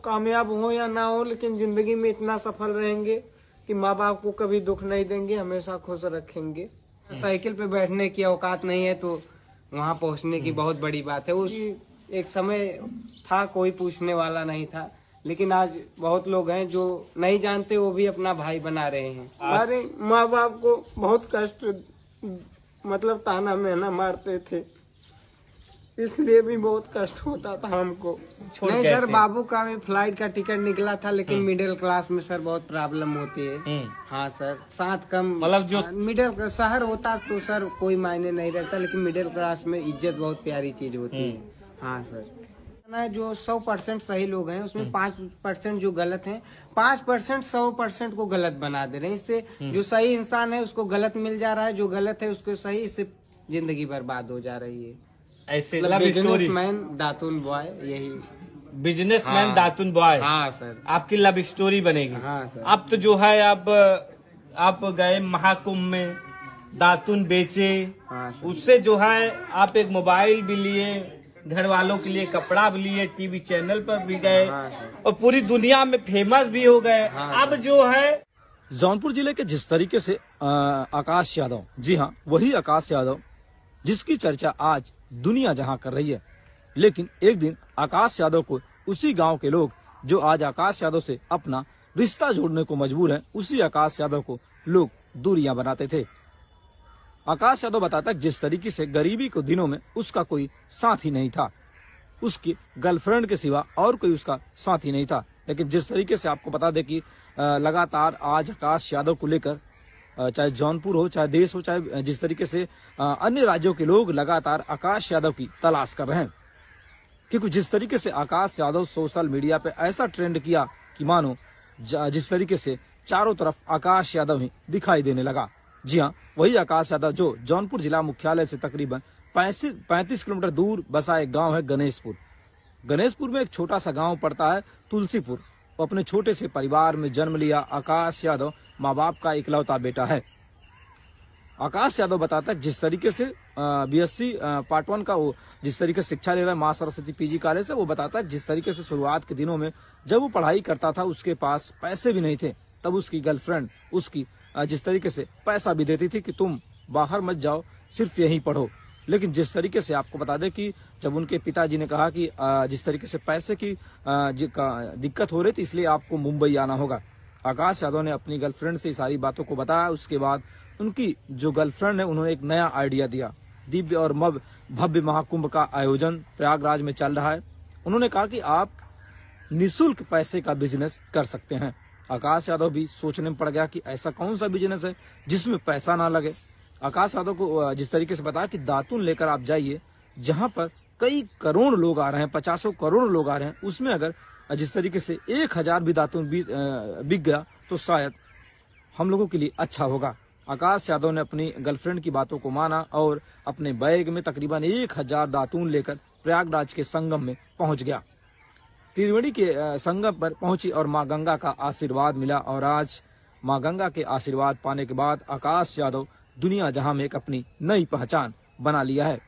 कामयाब हो या ना हो, लेकिन जिंदगी में इतना सफल रहेंगे कि माँ बाप को कभी दुख नहीं देंगे, हमेशा खुश रखेंगे। साइकिल पे बैठने की औकात नहीं है तो वहाँ पहुँचने की बहुत बड़ी बात है। उस एक समय था कोई पूछने वाला नहीं था, लेकिन आज बहुत लोग हैं जो नहीं जानते, वो भी अपना भाई बना रहे हैं। हमारे माँ बाप को बहुत कष्ट, मतलब ताना मेना मारते थे, इसलिए भी बहुत कष्ट होता था हमको। नहीं सर, बाबू का भी फ्लाइट का टिकट निकला था, लेकिन मिडिल क्लास में सर बहुत प्रॉब्लम होती है। हाँ सर, साथ कम, मतलब जो मिडिल शहर होता तो सर कोई मायने नहीं रहता, लेकिन मिडिल क्लास में इज्जत बहुत प्यारी चीज होती है। हाँ सर, जो 100% सही लोग हैं उसमें 5% जो गलत हैं, 5% 100% को गलत बना दे रहे हैं। इससे जो सही इंसान है उसको गलत मिल जा रहा है, जो गलत है उसको सही, इससे जिंदगी बर्बाद हो जा रही है। ऐसे बिजनेसमैन दातुन बॉय, यही बिजनेसमैन दातुन बॉय। हाँ सर, आपकी लव स्टोरी बनेगी। हाँ सर, अब तो जो है आप गए महाकुंभ में, दातुन बेचे। हाँ, उससे जो है आप एक मोबाइल भी लिए, घर वालों के लिए कपड़ा भी लिए, टीवी चैनल पर भी गए। हाँ, और पूरी दुनिया में फेमस भी हो गए। हाँ, अब जो है जौनपुर जिले के जिस तरीके से आकाश यादव, जी हाँ वही आकाश यादव जिसकी चर्चा आज दुनिया जहां कर रही है, लेकिन एक दिन आकाश यादव को उसी गांव के लोग जो आज आकाश यादव से अपना रिश्ता जोड़ने को मजबूर हैं, उसी आकाश यादव को लोग दूरियां बनाते थे। आकाश यादव बताता है जिस तरीके से गरीबी के दिनों में उसका कोई साथी नहीं था, उसकी गर्लफ्रेंड के सिवा और कोई उसका साथी नहीं था। लेकिन जिस तरीके से आपको बता दें कि लगातार आज आकाश यादव को लेकर चाहे जौनपुर हो, चाहे देश हो, चाहे जिस तरीके से अन्य राज्यों के लोग लगातार आकाश यादव की तलाश कर रहे हैं, क्योंकि जिस तरीके से आकाश यादव सोशल मीडिया पे ऐसा ट्रेंड किया कि मानो जिस तरीके से चारों तरफ आकाश यादव ही दिखाई देने लगा। जी हाँ, वही आकाश यादव जो जौनपुर जिला मुख्यालय से तकरीबन 35 किलोमीटर दूर बसा एक गाँव है गणेशपुर। गणेशपुर में एक छोटा सा गाँव पड़ता है तुलसीपुर। अपने छोटे से परिवार में जन्म लिया आकाश यादव माँ बाप का इकलौता बेटा है। आकाश यादव बताता है जिस तरीके से BSc पार्ट 1 का वो जिस तरीके से शिक्षा ले रहा है माँ सरस्वती PG कॉलेज से, वो बताता है जिस तरीके से शुरुआत के दिनों में जब वो पढ़ाई करता था उसके पास पैसे भी नहीं थे, तब उसकी गर्लफ्रेंड उसकी जिस तरीके से पैसा भी देती थी कि तुम बाहर मत जाओ, सिर्फ यहीं पढ़ो। लेकिन जिस तरीके से आपको बता दें कि जब उनके पिताजी ने कहा कि जिस तरीके से पैसे की दिक्कत हो रही थी, इसलिए आपको मुंबई आना होगा, आकाश यादव ने अपनी गर्लफ्रेंड से सारी बातों को बताया। उसके बाद उनकी जो गर्लफ्रेंड है उन्होंने एक नया आइडिया दिया। दिव्य और भव्य महाकुंभ का आयोजन प्रयागराज में चल रहा है। उन्होंने कहा कि आप निःशुल्क पैसे का बिजनेस कर सकते हैं। आकाश यादव भी सोचने में पड़ गया कि ऐसा कौन सा बिजनेस है जिसमें पैसा ना लगे। आकाश यादव को जिस तरीके से बताया कि दातुन लेकर आप जाइए, जहां पर कई करोड़ लोग आ रहे हैं, 50 करोड़ लोग आ रहे हैं, उसमें अगर जिस तरीके से 1000 भी दातुन बिक गया तो शायद हम लोगों के लिए अच्छा होगा। आकाश यादव ने अपनी गर्लफ्रेंड की बातों को माना और अपने बैग में तकरीबन 1000 दातून लेकर प्रयागराज के संगम में पहुंच गया। त्रिवेणी के संगम पर पहुंची और मां गंगा का आशीर्वाद मिला। और आज मां गंगा के आशीर्वाद पाने के बाद आकाश यादव दुनिया जहां में एक अपनी नई पहचान बना लिया है।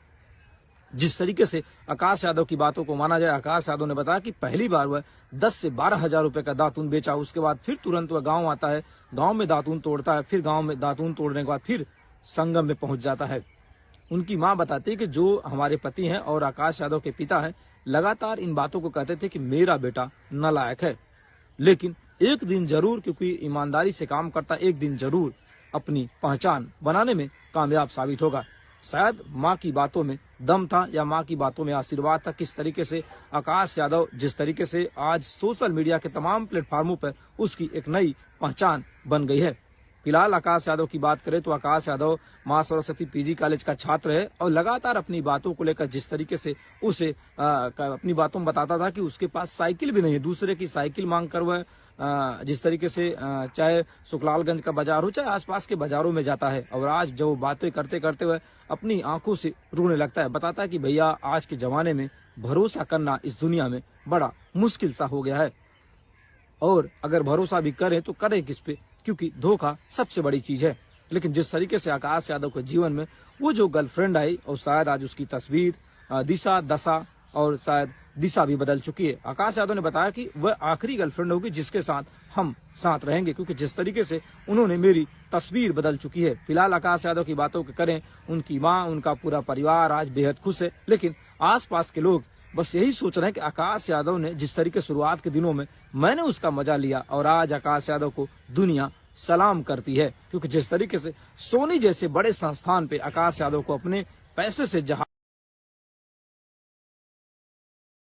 जिस तरीके से आकाश यादव की बातों को माना जाए, आकाश यादव ने बताया कि पहली बार वह 10 से 12 हजार रुपए का दातून बेचा। उसके बाद फिर तुरंत वह गांव आता है, गांव में दातून तोड़ता है, फिर गांव में दातून तोड़ने के बाद फिर संगम में पहुंच जाता है। उनकी मां बताती है कि जो हमारे पति हैं और आकाश यादव के पिता हैं, लगातार इन बातों को कहते थे कि मेरा बेटा नालायक है, लेकिन एक दिन जरूर, क्योंकि ईमानदारी से काम करता, एक दिन जरूर अपनी पहचान बनाने में कामयाब साबित होगा। शायद माँ की बातों में दम था या माँ की बातों में आशीर्वाद था। किस तरीके से आकाश यादव जिस तरीके से आज सोशल मीडिया के तमाम प्लेटफॉर्मों पर उसकी एक नई पहचान बन गई है। फिलहाल आकाश यादव की बात करें तो आकाश यादव माँ सरस्वती PG कॉलेज का छात्र है और लगातार अपनी बातों को लेकर जिस तरीके से उसे अपनी बातों में बताता था कि उसके पास साइकिल भी नहीं है, दूसरे की साइकिल मांग कर वह जिस तरीके से चाहे सुखलालगंज का बाजार हो चाहे आसपास के बाजारों में जाता है। और आज जो बातें करते करते हुए अपनी आंखों से रोने लगता है। बताता है कि भैया आज के जमाने में भरोसा करना इस दुनिया में बड़ा मुश्किल सा हो गया है, और अगर भरोसा भी करें तो करें किस पे, क्योंकि धोखा सबसे बड़ी चीज है। लेकिन जिस तरीके से आकाश यादव के जीवन में वो जो गर्लफ्रेंड आई और शायद आज उसकी तस्वीर दिशा दशा और शायद दिशा भी बदल चुकी है। आकाश यादव ने बताया कि वह आखिरी गर्लफ्रेंड होगी जिसके साथ हम साथ रहेंगे, क्योंकि जिस तरीके से उन्होंने मेरी तस्वीर बदल चुकी है। फिलहाल आकाश यादव की बातों को करें, उनकी मां, उनका पूरा परिवार आज बेहद खुश है, लेकिन आसपास के लोग बस यही सोच रहे हैं कि आकाश यादव ने जिस तरीके शुरुआत के दिनों में मैंने उसका मजा लिया और आज आकाश यादव को दुनिया सलाम करती है, क्योंकि जिस तरीके से सोनी जैसे बड़े संस्थान पे आकाश यादव को अपने पैसे से जहाज